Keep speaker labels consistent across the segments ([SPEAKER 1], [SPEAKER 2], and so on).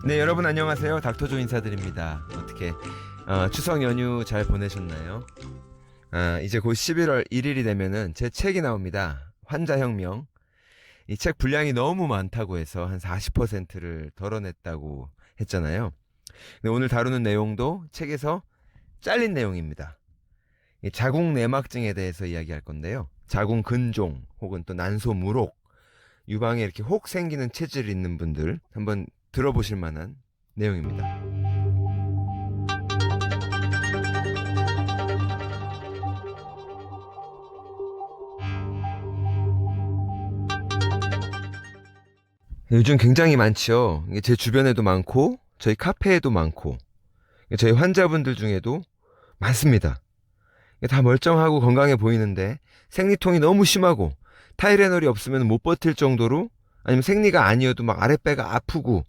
[SPEAKER 1] 네, 여러분 안녕하세요. 닥터조 인사드립니다. 어떻게 추석 연휴 잘 보내셨나요? 이제 곧 11월 1일이 되면은 제 책이 나옵니다. 환자혁명. 이 책 분량이 너무 많다고 해서 한 40%를 덜어냈다고 했잖아요. 근데 오늘 다루는 내용도 책에서 잘린 내용입니다. 이 자궁 내막증에 대해서 이야기할 건데요. 자궁 근종 혹은 또 난소 물혹, 유방에 이렇게 혹 생기는 체질이 있는 분들 한번 들어보실 만한 내용입니다. 요즘 굉장히 많죠. 이게 제 주변에도 많고 저희 카페에도 많고 저희 환자분들 중에도 많습니다. 이게 다 멀쩡하고 건강해 보이는데 생리통이 너무 심하고 타이레놀이 없으면 못 버틸 정도로, 아니면 생리가 아니어도 막 아랫배가 아프고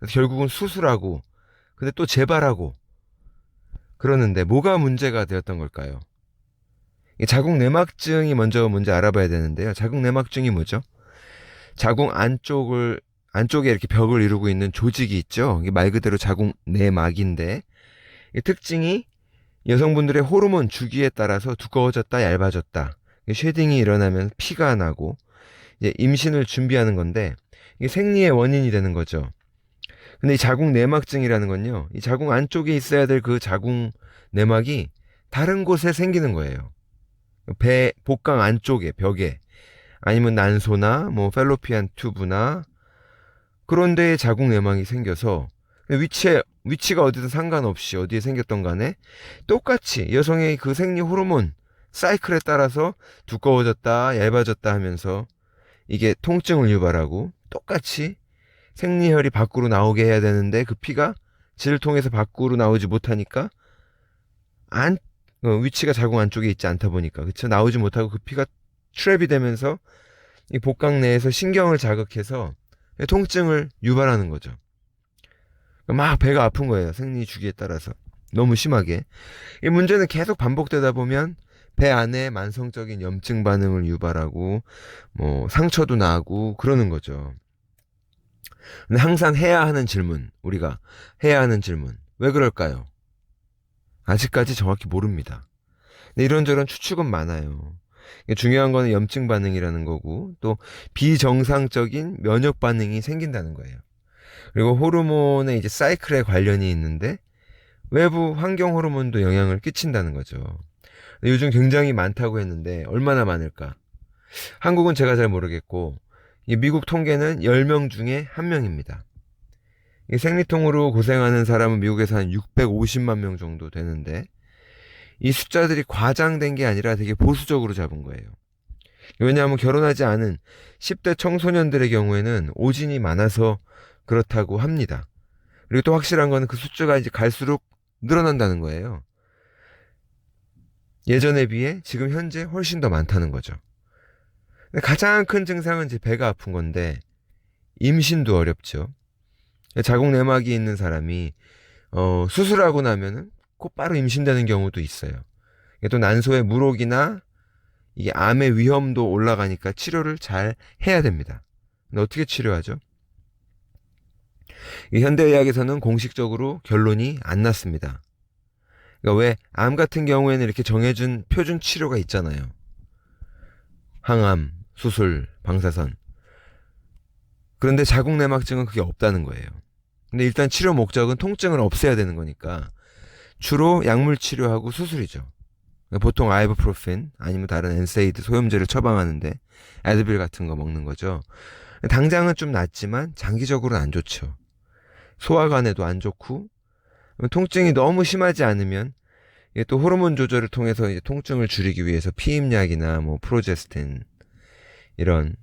[SPEAKER 1] 결국은 수술하고 근데 또 재발하고 그러는데 뭐가 문제가 되었던 걸까요? 이 자궁 내막증이 먼저 알아봐야 되는데요. 자궁 내막증이 뭐죠? 자궁 안쪽에 이렇게 벽을 이루고 있는 조직이 있죠. 이게 말 그대로 자궁 내막인데, 이 특징이 여성분들의 호르몬 주기에 따라서 두꺼워졌다 얇아졌다, 쉐딩이 일어나면 피가 나고 이제 임신을 준비하는 건데, 이게 생리의 원인이 되는 거죠. 근데 이 자궁 내막증이라는 건요, 이 자궁 안쪽에 있어야 될 그 자궁 내막이 다른 곳에 생기는 거예요. 복강 안쪽에, 벽에, 아니면 난소나 뭐 펠로피안 튜브나 그런 데에 자궁 내막이 생겨서 위치가 어디든 상관없이 어디에 생겼던 간에 똑같이 여성의 그 생리 호르몬 사이클에 따라서 두꺼워졌다 얇아졌다 하면서 이게 통증을 유발하고, 똑같이 생리혈이 밖으로 나오게 해야 되는데 그 피가 질 통해서 밖으로 나오지 못하니까 위치가 자궁 안쪽에 있지 않다 보니까, 그쵸, 나오지 못하고 그 피가 트랩이 되면서 이 복강 내에서 신경을 자극해서 통증을 유발하는 거죠. 막 배가 아픈 거예요. 생리 주기에 따라서 너무 심하게. 이 문제는 계속 반복되다 보면 배 안에 만성적인 염증 반응을 유발하고 뭐 상처도 나고 그러는 거죠. 근데 항상 우리가 해야 하는 질문, 왜 그럴까요? 아직까지 정확히 모릅니다. 근데 이런저런 추측은 많아요. 중요한 거는 염증 반응이라는 거고, 또 비정상적인 면역 반응이 생긴다는 거예요. 그리고 호르몬의 이제 사이클에 관련이 있는데 외부 환경 호르몬도 영향을 끼친다는 거죠. 요즘 굉장히 많다고 했는데 얼마나 많을까? 한국은 제가 잘 모르겠고, 미국 통계는 10명 중에 1명입니다. 생리통으로 고생하는 사람은 미국에서 한 650만 명 정도 되는데, 이 숫자들이 과장된 게 아니라 되게 보수적으로 잡은 거예요. 왜냐하면 결혼하지 않은 10대 청소년들의 경우에는 오진이 많아서 그렇다고 합니다. 그리고 또 확실한 거는 그 숫자가 이제 갈수록 늘어난다는 거예요. 예전에 비해 지금 현재 훨씬 더 많다는 거죠. 가장 큰 증상은 이제 배가 아픈 건데, 임신도 어렵죠. 자궁 내막이 있는 사람이 수술하고 나면은 곧바로 임신되는 경우도 있어요. 또 난소의 물혹이나 이게 암의 위험도 올라가니까 치료를 잘 해야 됩니다. 근데 어떻게 치료하죠? 현대의학에서는 공식적으로 결론이 안 났습니다. 그러니까 왜 암 같은 경우에는 이렇게 정해준 표준 치료가 있잖아요. 항암, 수술, 방사선. 그런데 자궁 내막증은 그게 없다는 거예요. 근데 일단 치료 목적은 통증을 없애야 되는 거니까 주로 약물 치료하고 수술이죠. 보통 아이부프로펜 아니면 다른 엔세이드 소염제를 처방하는데 애드빌 같은 거 먹는 거죠. 당장은 좀 낫지만 장기적으로는 안 좋죠. 소화관에도 안 좋고, 통증이 너무 심하지 않으면 이게 또 호르몬 조절을 통해서 이제 통증을 줄이기 위해서 피임약이나 뭐 프로제스틴, 이런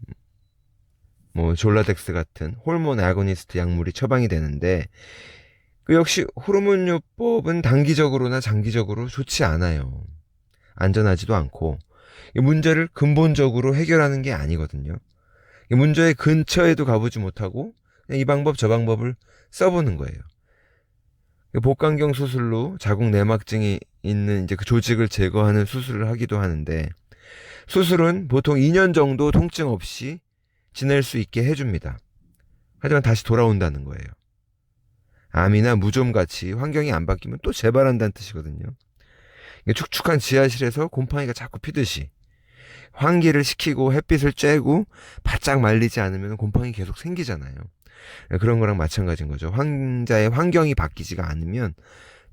[SPEAKER 1] 뭐 졸라덱스 같은 호르몬 아고니스트 약물이 처방이 되는데, 그 역시 호르몬요법은 단기적으로나 장기적으로 좋지 않아요. 안전하지도 않고 문제를 근본적으로 해결하는 게 아니거든요. 문제의 근처에도 가보지 못하고 그냥 이 방법 저 방법을 써보는 거예요. 복강경 수술로 자궁 내막증이 있는 이제 그 조직을 제거하는 수술을 하기도 하는데, 수술은 보통 2년 정도 통증 없이 지낼 수 있게 해줍니다. 하지만 다시 돌아온다는 거예요. 암이나 무좀같이 환경이 안 바뀌면 또 재발한다는 뜻이거든요. 축축한 지하실에서 곰팡이가 자꾸 피듯이 환기를 시키고 햇빛을 쬐고 바짝 말리지 않으면 곰팡이 계속 생기잖아요. 그런 거랑 마찬가지인 거죠. 환자의 환경이 바뀌지가 않으면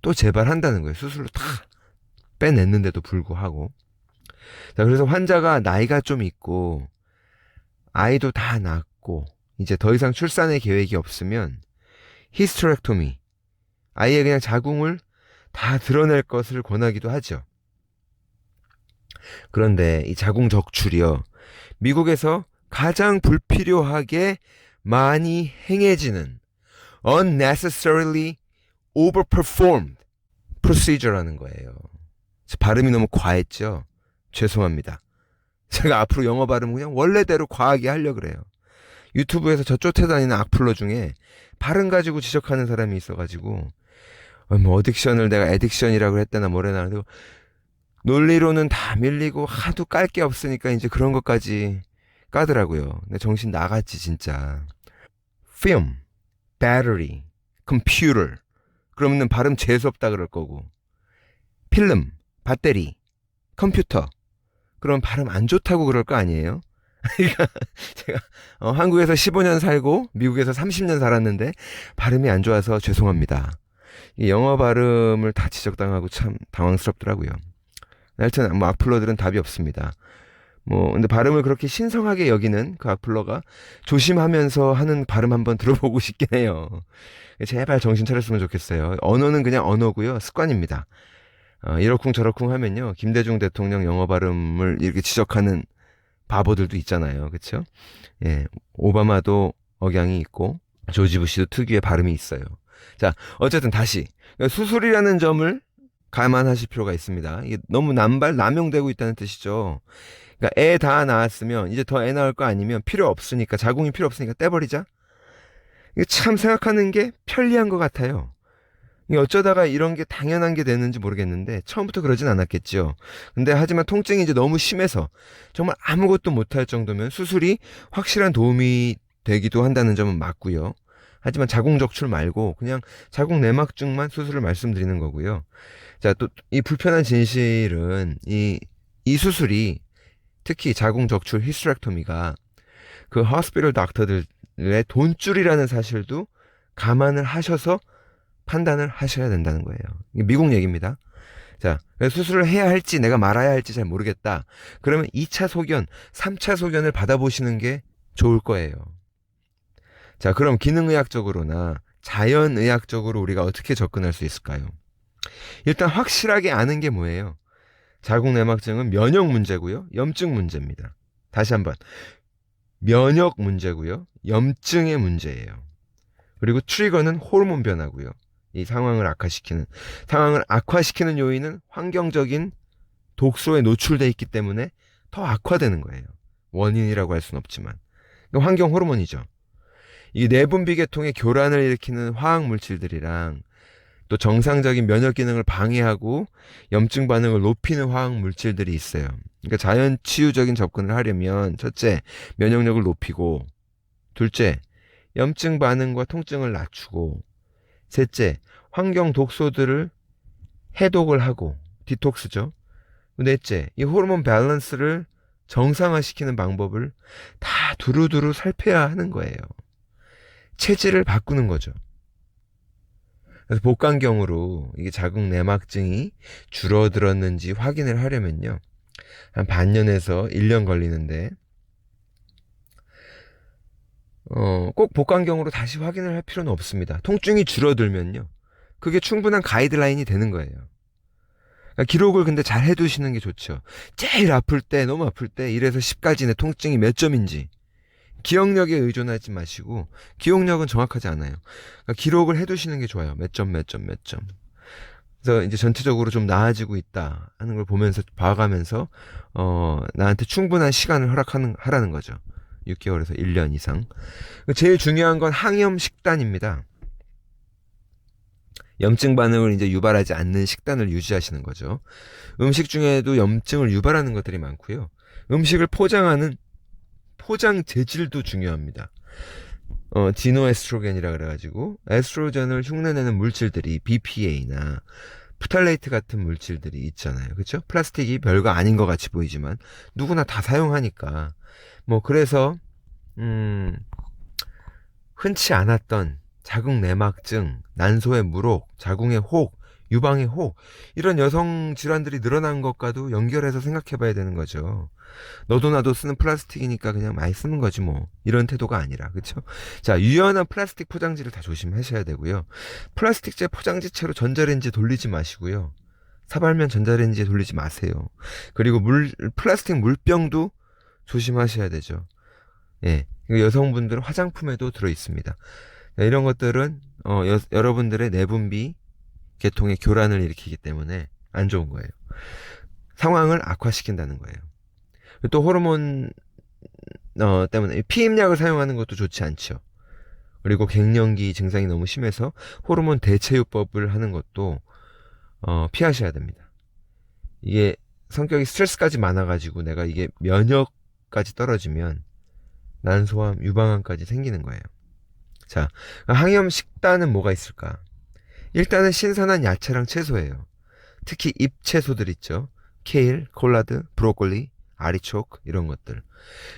[SPEAKER 1] 또 재발한다는 거예요. 수술로 다 빼냈는데도 불구하고. 자, 그래서 환자가 나이가 좀 있고 아이도 다 낳고 이제 더 이상 출산의 계획이 없으면 히스테렉토미, 아예 그냥 자궁을 다 드러낼 것을 권하기도 하죠. 그런데 이 자궁 적출이요, 미국에서 가장 불필요하게 많이 행해지는 unnecessarily overperformed procedure라는 거예요. 발음이 너무 과했죠? 죄송합니다. 제가 앞으로 영어 발음 그냥 원래대로 과하게 하려고 그래요. 유튜브에서 저 쫓아다니는 악플러 중에 발음 가지고 지적하는 사람이 있어가지고 뭐 어딕션을 내가 에딕션이라고 했다나 뭐래나 하고 논리로는 다 밀리고 하도 깔 게 없으니까 이제 그런 것까지 까더라고요. 근데 정신 나갔지 진짜. film, battery, computer 그러면 발음 재수없다 그럴 거고, 필름, 배터리, 컴퓨터 그럼 발음 안 좋다고 그럴 거 아니에요? 그러니까 제가 한국에서 15년 살고 미국에서 30년 살았는데 발음이 안 좋아서 죄송합니다. 이 영어 발음을 다 지적당하고 참 당황스럽더라고요. 하여튼 뭐 악플러들은 답이 없습니다. 뭐 근데 발음을 그렇게 신성하게 여기는 그 악플러가 조심하면서 하는 발음 한번 들어보고 싶긴 해요. 제발 정신 차렸으면 좋겠어요. 언어는 그냥 언어고요, 습관입니다. 이러쿵저러쿵 하면요, 김대중 대통령 영어 발음을 이렇게 지적하는 바보들도 있잖아요. 그렇죠? 예, 오바마도 억양이 있고 조지 부시도 특유의 발음이 있어요. 자, 어쨌든 다시 수술이라는 점을 감안하실 필요가 있습니다. 이게 너무 남용되고 있다는 뜻이죠. 그러니까 애 다 낳았으면 이제 더 애 낳을 거 아니면 필요 없으니까, 자궁이 필요 없으니까 떼버리자. 이게 참 생각하는 게 편리한 것 같아요. 이게 어쩌다가 이런 게 당연한 게 되는지 모르겠는데 처음부터 그러진 않았겠죠. 근데 하지만 통증이 이제 너무 심해서 정말 아무것도 못할 정도면 수술이 확실한 도움이 되기도 한다는 점은 맞고요. 하지만 자궁 적출 말고 그냥 자궁 내막증만 수술을 말씀드리는 거고요. 자, 또 이 불편한 진실은 이 수술이, 특히 자궁 적출 히스테렉토미가 그 호스피털 닥터들의 돈줄이라는 사실도 감안을 하셔서 판단을 하셔야 된다는 거예요. 이게 미국 얘기입니다. 자, 수술을 해야 할지 내가 말아야 할지 잘 모르겠다. 그러면 2차 소견, 3차 소견을 받아보시는 게 좋을 거예요. 자, 그럼 기능의학적으로나 자연의학적으로 우리가 어떻게 접근할 수 있을까요? 일단 확실하게 아는 게 뭐예요? 자궁 내막증은 면역 문제고요, 염증 문제입니다. 다시 한번, 면역 문제고요, 염증의 문제예요. 그리고 트리거는 호르몬 변화고요. 이 상황을 악화시키는 요인은 환경적인 독소에 노출돼 있기 때문에 더 악화되는 거예요. 원인이라고 할 수는 없지만 환경 호르몬이죠. 이 내분비 계통의 교란을 일으키는 화학 물질들이랑 또 정상적인 면역 기능을 방해하고 염증 반응을 높이는 화학 물질들이 있어요. 그러니까 자연 치유적인 접근을 하려면 첫째, 면역력을 높이고, 둘째, 염증 반응과 통증을 낮추고, 셋째, 환경 독소들을 해독을 하고, 디톡스죠. 넷째, 이 호르몬 밸런스를 정상화시키는 방법을 다 두루두루 살펴야 하는 거예요. 체질을 바꾸는 거죠. 그래서 복강경으로 이게 자궁 내막증이 줄어들었는지 확인을 하려면요, 한 반년에서 1년 걸리는데, 꼭 복강경으로 다시 확인을 할 필요는 없습니다. 통증이 줄어들면요, 그게 충분한 가이드라인이 되는 거예요. 그러니까 기록을 근데 잘 해두시는 게 좋죠. 제일 아플 때, 너무 아플 때 1에서 10까지 내 통증이 몇 점인지. 기억력에 의존하지 마시고, 기억력은 정확하지 않아요. 그러니까 기록을 해두시는 게 좋아요. 몇 점. 그래서 이제 전체적으로 좀 나아지고 있다 하는 걸 보면서, 봐가면서, 나한테 충분한 시간을 하라는 거죠. 6개월에서 1년 이상. 제일 중요한 건 항염 식단입니다. 염증 반응을 이제 유발하지 않는 식단을 유지하시는 거죠. 음식 중에도 염증을 유발하는 것들이 많고요. 음식을 포장하는 포장 재질도 중요합니다. 디노에스트로겐이라 그래가지고 에스트로겐을 흉내내는 물질들이 BPA나 프탈레이트 같은 물질들이 있잖아요. 그렇죠? 플라스틱이 별거 아닌 것 같이 보이지만 누구나 다 사용하니까 뭐 그래서 흔치 않았던 자궁 내막증, 난소의 물혹, 자궁의 혹, 유방의 혹 이런 여성 질환들이 늘어난 것과도 연결해서 생각해 봐야 되는 거죠. 너도 나도 쓰는 플라스틱이니까 그냥 많이 쓰는 거지 뭐 이런 태도가 아니라 그렇죠? 자, 유연한 플라스틱 포장지를 다 조심하셔야 되고요. 플라스틱제 포장지채로 전자레인지 돌리지 마시고요. 사발면 전자레인지에 돌리지 마세요. 그리고 플라스틱 물병도 조심하셔야 되죠. 예, 여성분들은 화장품에도 들어 있습니다. 이런 것들은 여러분들의 내분비 계통의 교란을 일으키기 때문에 안 좋은 거예요. 상황을 악화시킨다는 거예요. 또 호르몬 때문에 피임약을 사용하는 것도 좋지 않죠. 그리고 갱년기 증상이 너무 심해서 호르몬 대체요법을 하는 것도 피하셔야 됩니다. 이게 성격이 스트레스까지 많아가지고 내가 이게 면역까지 떨어지면 난소암, 유방암까지 생기는 거예요. 자, 항염 식단은 뭐가 있을까? 일단은 신선한 야채랑 채소예요. 특히 잎채소들 있죠. 케일, 콜라드, 브로콜리, 아리초크 이런 것들.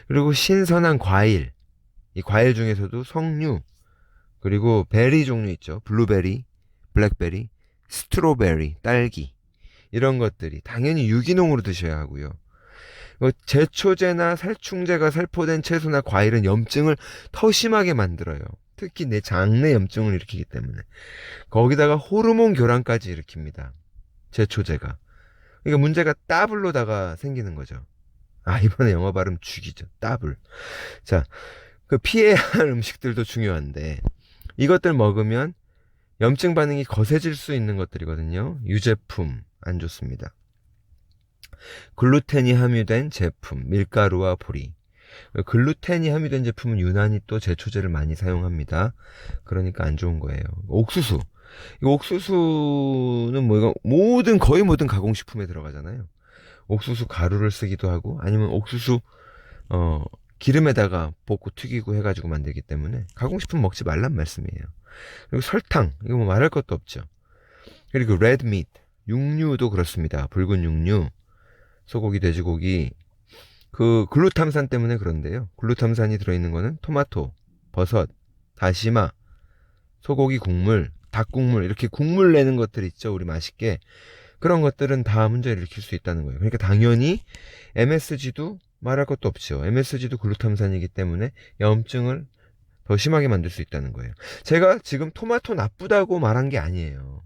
[SPEAKER 1] 그리고 신선한 과일. 이 과일 중에서도 석류, 그리고 베리 종류 있죠. 블루베리, 블랙베리, 스트로베리, 딸기 이런 것들이 당연히 유기농으로 드셔야 하고요. 제초제나 살충제가 살포된 채소나 과일은 염증을 더 심하게 만들어요. 특히 내 장내 염증을 일으키기 때문에. 거기다가 호르몬 교란까지 일으킵니다. 제초제가. 그러니까 문제가 더블로다가 생기는 거죠. 아, 이번에 영어 발음 죽이죠. 더블. 자, 그 피해야 할 음식들도 중요한데 이것들 먹으면 염증 반응이 거세질 수 있는 것들이거든요. 유제품 안 좋습니다. 글루텐이 함유된 제품, 밀가루와 보리. 글루텐이 함유된 제품은 유난히 또 제초제를 많이 사용합니다. 그러니까 안 좋은 거예요. 옥수수. 이 옥수수는 뭐 이거 거의 모든 가공식품에 들어가잖아요. 옥수수 가루를 쓰기도 하고 아니면 옥수수 기름에다가 볶고 튀기고 해가지고 만들기 때문에 가공식품 먹지 말란 말씀이에요. 그리고 설탕 이거 뭐 말할 것도 없죠. 그리고 레드미트 육류도 그렇습니다. 붉은 육류 소고기, 돼지고기 그 글루탐산 때문에 그런데요. 글루탐산이 들어있는 거는 토마토, 버섯, 다시마, 소고기 국물, 닭국물 이렇게 국물 내는 것들 있죠. 우리 맛있게 그런 것들은 다 문제를 일으킬 수 있다는 거예요. 그러니까 당연히 MSG도 말할 것도 없죠. MSG도 글루탐산이기 때문에 염증을 더 심하게 만들 수 있다는 거예요. 제가 지금 토마토 나쁘다고 말한 게 아니에요.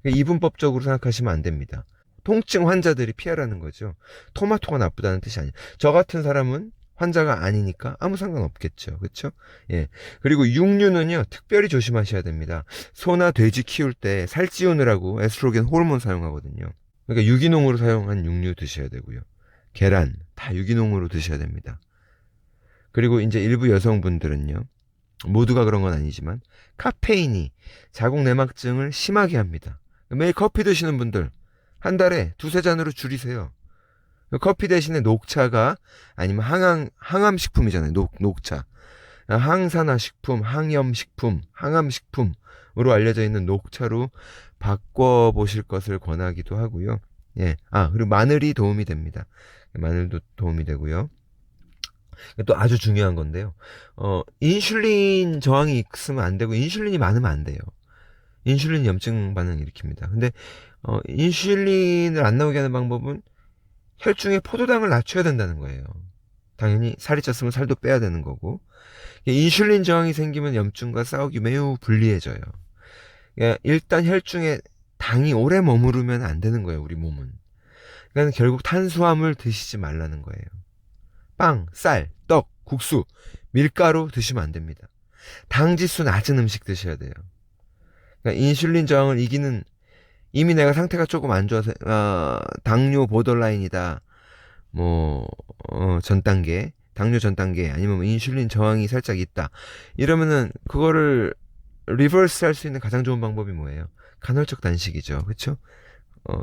[SPEAKER 1] 이분법적으로 생각하시면 안 됩니다. 통증 환자들이 피하라는 거죠. 토마토가 나쁘다는 뜻이 아니에요. 저 같은 사람은 환자가 아니니까 아무 상관없겠죠. 그렇죠? 예. 그리고 육류는요. 특별히 조심하셔야 됩니다. 소나 돼지 키울 때 살찌우느라고 에스트로겐 호르몬 사용하거든요. 그러니까 유기농으로 사용한 육류 드셔야 되고요. 계란 다 유기농으로 드셔야 됩니다. 그리고 이제 일부 여성분들은요. 모두가 그런 건 아니지만 카페인이 자궁 내막증을 심하게 합니다. 매일 커피 드시는 분들 한 달에 두세 잔으로 줄이세요. 커피 대신에 녹차가 아니면 항암식품이잖아요. 녹차. 항산화식품, 항염식품, 항암식품으로 알려져 있는 녹차로 바꿔보실 것을 권하기도 하고요. 예. 그리고 마늘이 도움이 됩니다. 마늘도 도움이 되고요. 또 아주 중요한 건데요. 인슐린 저항이 있으면 안 되고 인슐린이 많으면 안 돼요. 인슐린 염증 반응 일으킵니다. 근데 인슐린을 안 나오게 하는 방법은 혈중의 포도당을 낮춰야 된다는 거예요. 당연히 살이 쪘으면 살도 빼야 되는 거고 인슐린 저항이 생기면 염증과 싸우기 매우 불리해져요. 일단 혈중에 당이 오래 머무르면 안 되는 거예요. 우리 몸은. 그러니까 결국 탄수화물 드시지 말라는 거예요. 빵, 쌀, 떡, 국수, 밀가루 드시면 안 됩니다. 당지수 낮은 음식 드셔야 돼요. 그러니까 인슐린 저항을 이기는 이미 내가 상태가 조금 안 좋아서 당뇨 보더라인이다. 전 단계, 당뇨 전 단계 아니면 뭐 인슐린 저항이 살짝 있다. 이러면은 그거를 리버스 할 수 있는 가장 좋은 방법이 뭐예요? 간헐적 단식이죠. 그렇죠?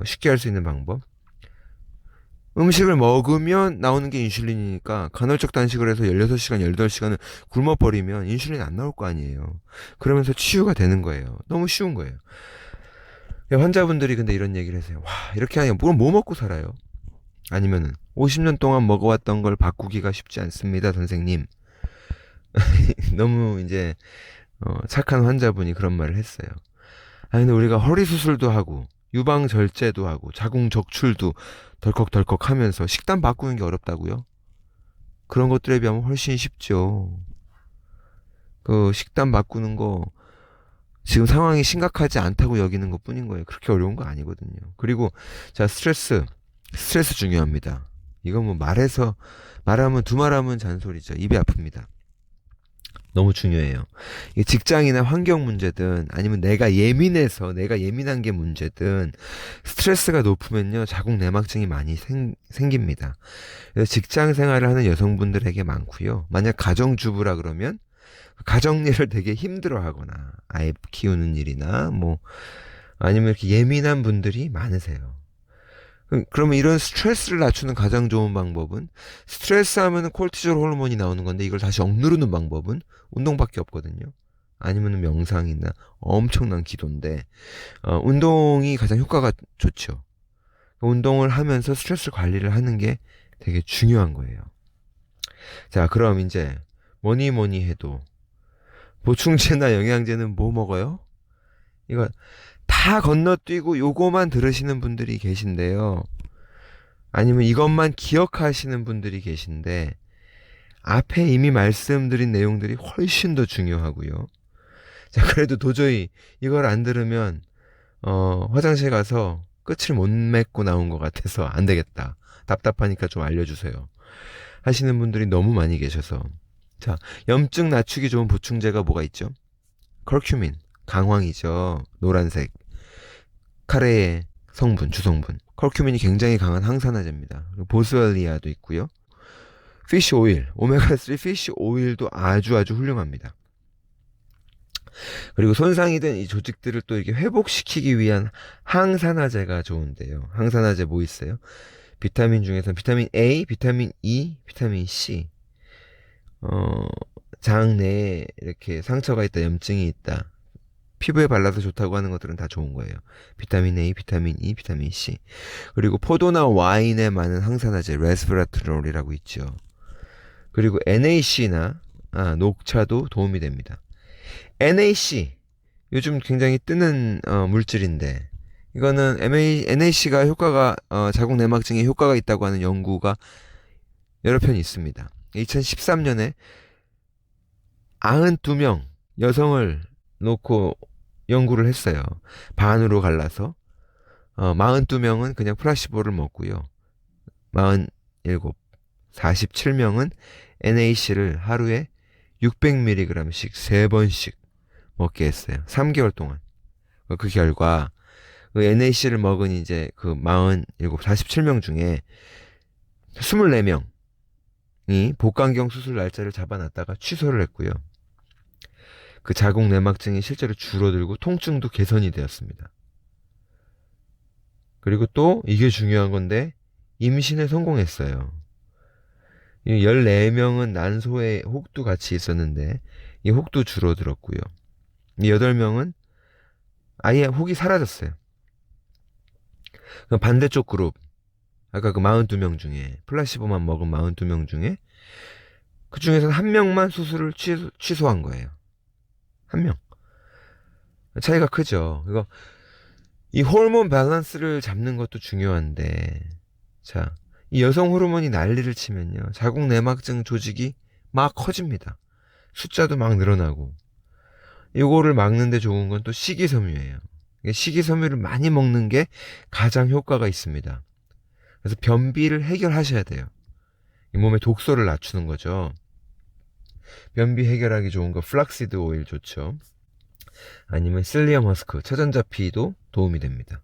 [SPEAKER 1] 쉽게 할 수 있는 방법. 음식을 먹으면 나오는 게 인슐린이니까 간헐적 단식을 해서 16시간, 18시간을 굶어버리면 인슐린 안 나올 거 아니에요. 그러면서 치유가 되는 거예요. 너무 쉬운 거예요. 환자분들이 근데 이런 얘기를 하세요. 와, 이렇게 하냐, 뭐 먹고 살아요? 아니면은 50년 동안 먹어왔던 걸 바꾸기가 쉽지 않습니다, 선생님. 너무 이제 착한 환자분이 그런 말을 했어요. 아니 근데 우리가 허리 수술도 하고 유방 절제도 하고 자궁 적출도 덜컥덜컥 하면서 식단 바꾸는 게 어렵다고요? 그런 것들에 비하면 훨씬 쉽죠. 그 식단 바꾸는 거 지금 상황이 심각하지 않다고 여기는 것 뿐인 거예요. 그렇게 어려운 거 아니거든요. 그리고 자, 스트레스 중요합니다. 이건 뭐 말하면 두말하면 잔소리죠. 입이 아픕니다. 너무 중요해요. 이게 직장이나 환경 문제든 아니면 내가 예민한 게 문제든 스트레스가 높으면요 자궁 내막증이 많이 생깁니다. 그래서 직장 생활을 하는 여성분들에게 많고요. 만약 가정주부라 그러면 가정일을 되게 힘들어하거나 아이 키우는 일이나 뭐 아니면 이렇게 예민한 분들이 많으세요. 그러면 이런 스트레스를 낮추는 가장 좋은 방법은 스트레스 하면은 콜티졸 호르몬이 나오는 건데 이걸 다시 억누르는 방법은 운동밖에 없거든요. 아니면 명상이나 엄청난 기도인데 운동이 가장 효과가 좋죠. 운동을 하면서 스트레스 관리를 하는 게 되게 중요한 거예요. 자, 그럼 이제 뭐니 해도 보충제나 영양제는 뭐 먹어요? 이거 다 건너뛰고 요거만 들으시는 분들이 계신데요. 아니면 이것만 기억하시는 분들이 계신데 앞에 이미 말씀드린 내용들이 훨씬 더 중요하고요. 자, 그래도 도저히 이걸 안 들으면 화장실 가서 끝을 못 맺고 나온 것 같아서 안 되겠다. 답답하니까 좀 알려주세요. 하시는 분들이 너무 많이 계셔서 자, 염증 낮추기 좋은 보충제가 뭐가 있죠? 커큐민, 강황이죠. 노란색. 카레의 성분, 주성분. 커큐민이 굉장히 강한 항산화제입니다. 보스웰리아도 있고요. 피쉬 오일, 오메가3 피쉬 오일도 아주 훌륭합니다. 그리고 손상이 된 이 조직들을 또 이렇게 회복시키기 위한 항산화제가 좋은데요. 항산화제 뭐 있어요? 비타민 중에서 비타민 A, 비타민 E, 비타민 C. 장 내에 이렇게 상처가 있다, 염증이 있다. 피부에 발라서 좋다고 하는 것들은 다 좋은 거예요. 비타민 A, 비타민 E, 비타민 C. 그리고 포도나 와인에 많은 항산화제, 레스베라트롤이라고 있죠. 그리고 NAC나 녹차도 도움이 됩니다. NAC, 요즘 굉장히 뜨는 물질인데 이거는 NAC가 효과가 자궁 내막증에 효과가 있다고 하는 연구가 여러 편 있습니다. 2013년에 92명 여성을 놓고 연구를 했어요. 반으로 갈라서 42명은 그냥 플라시보를 먹고요. 47, 47명은 NAC를 하루에 600mg씩 3번씩 먹게 했어요. 3개월 동안. 그 결과 그 NAC를 먹은 이제 그 47, 47명 중에 24명이 복강경 수술 날짜를 잡아놨다가 취소를 했고요. 그 자궁 내막증이 실제로 줄어들고 통증도 개선이 되었습니다. 그리고 또 이게 중요한 건데 임신에 성공했어요. 14명은 난소에 혹도 같이 있었는데 이 혹도 줄어들었고요. 이 8명은 아예 혹이 사라졌어요. 그 반대쪽 그룹, 아까 그 42명 중에 플라시보만 먹은 42명 중에 그 중에서 한 명만 수술을 취소한 거예요. 한 명. 차이가 크죠. 이거 이 호르몬 밸런스를 잡는 것도 중요한데, 자, 이 여성 호르몬이 난리를 치면요, 자궁 내막증 조직이 막 커집니다. 숫자도 막 늘어나고. 이거를 막는데 좋은 건 또 식이섬유예요. 식이섬유를 많이 먹는 게 가장 효과가 있습니다. 그래서 변비를 해결하셔야 돼요. 이 몸의 독소를 낮추는 거죠. 변비 해결하기 좋은 거 플락시드 오일 좋죠. 아니면 실리엄 허스크, 차전자피도 도움이 됩니다.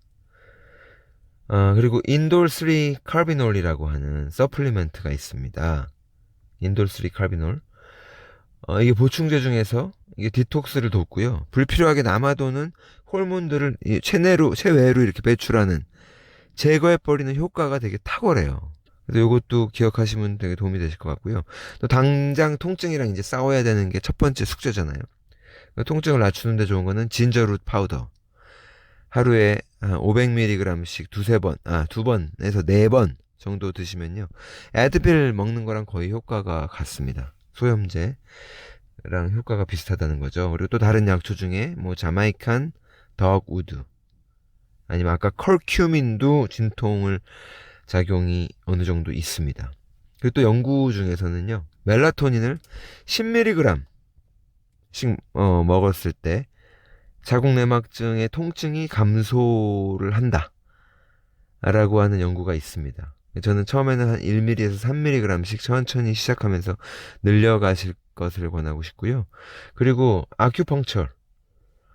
[SPEAKER 1] 그리고 인돌3 카비놀이라고 하는 서플리멘트가 있습니다. 인돌3 카비놀. 이게 보충제 중에서 이게 디톡스를 돕고요. 불필요하게 남아도는 호르몬들을 체외로 이렇게 배출하는 제거해버리는 효과가 되게 탁월해요. 그래서 요것도 기억하시면 되게 도움이 되실 것 같고요. 또 당장 통증이랑 이제 싸워야 되는 게 첫 번째 숙제잖아요. 통증을 낮추는 데 좋은 거는 진저룻 파우더. 하루에 500mg씩 두세 번, 두 번에서 네 번 정도 드시면요. 애드빌 먹는 거랑 거의 효과가 같습니다. 소염제랑 효과가 비슷하다는 거죠. 그리고 또 다른 약초 중에 뭐 자마이칸 덕우드 아니면 아까 컬큐민도 진통을 작용이 어느 정도 있습니다. 그리고 또 연구 중에서는요. 멜라토닌을 10mg씩 먹었을 때 자궁내막증의 통증이 감소를 한다 라고 하는 연구가 있습니다. 저는 처음에는 한 1mm에서 3mg씩 천천히 시작하면서 늘려가실 것을 권하고 싶고요. 그리고 아큐펑처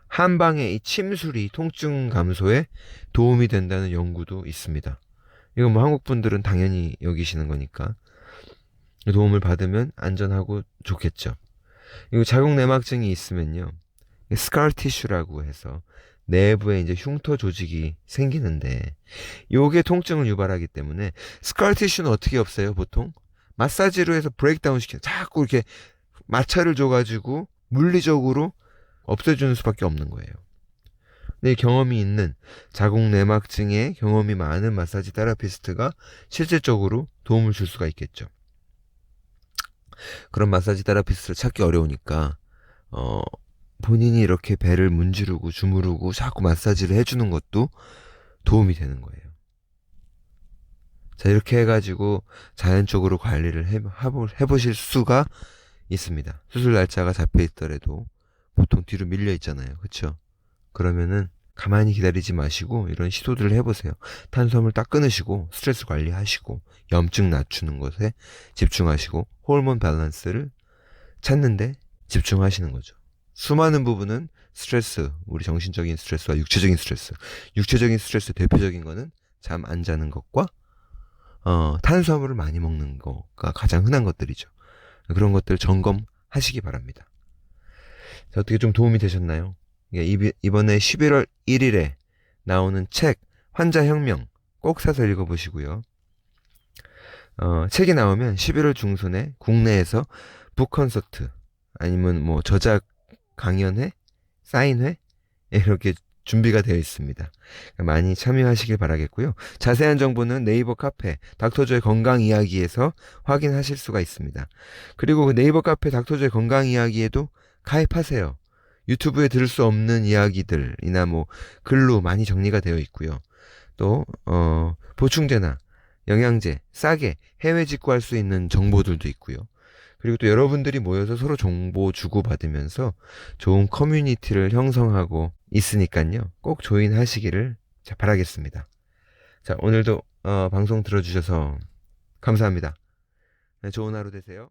[SPEAKER 1] 한 방의 이 침술이 통증 감소에 도움이 된다는 연구도 있습니다. 이건 뭐 한국 분들은 당연히 여기시는 거니까 도움을 받으면 안전하고 좋겠죠. 그리고 자궁내막증이 있으면요. 스칼 티슈라고 해서 내부에 이제 흉터 조직이 생기는데 요게 통증을 유발하기 때문에 스칼 티슈는 어떻게 없어요? 보통 마사지로 해서 브레이크다운 시키는 자꾸 이렇게 마찰을 줘가지고 물리적으로 없애주는 수밖에 없는 거예요. 근데 경험이 있는 자궁내막증에 경험이 많은 마사지 테라피스트가 실질적으로 도움을 줄 수가 있겠죠. 그런 마사지 테라피스트를 찾기 어려우니까 본인이 이렇게 배를 문지르고 주무르고 자꾸 마사지를 해주는 것도 도움이 되는 거예요. 자, 이렇게 해가지고 자연적으로 관리를 해보실 수가 있습니다. 수술 날짜가 잡혀 있더라도 보통 뒤로 밀려 있잖아요. 그쵸? 그러면은 가만히 기다리지 마시고 이런 시도들을 해보세요. 탄수화물 딱 끊으시고 스트레스 관리하시고 염증 낮추는 것에 집중하시고 호르몬 밸런스를 찾는데 집중하시는 거죠. 수많은 부분은 스트레스, 우리 정신적인 스트레스와 육체적인 스트레스. 육체적인 스트레스 대표적인 거는 잠 안 자는 것과 탄수화물을 많이 먹는 거가 가장 흔한 것들이죠. 그런 것들 점검하시기 바랍니다. 자, 어떻게 좀 도움이 되셨나요? 이번에 11월 1일에 나오는 책 환자혁명 꼭 사서 읽어보시고요. 책이 나오면 11월 중순에 국내에서 북콘서트 아니면 뭐 저작 강연회, 사인회 이렇게 준비가 되어 있습니다. 많이 참여하시길 바라겠고요. 자세한 정보는 네이버 카페 닥터조의 건강 이야기에서 확인하실 수가 있습니다. 그리고 그 네이버 카페 닥터조의 건강 이야기에도 가입하세요. 유튜브에 들을 수 없는 이야기들이나 뭐 글로 많이 정리가 되어 있고요. 또 보충제나 영양제 싸게 해외 직구할 수 있는 정보들도 있고요. 그리고 또 여러분들이 모여서 서로 정보 주고받으면서 좋은 커뮤니티를 형성하고 있으니까요. 꼭 조인하시기를 바라겠습니다. 자, 오늘도 방송 들어주셔서 감사합니다. 네, 좋은 하루 되세요.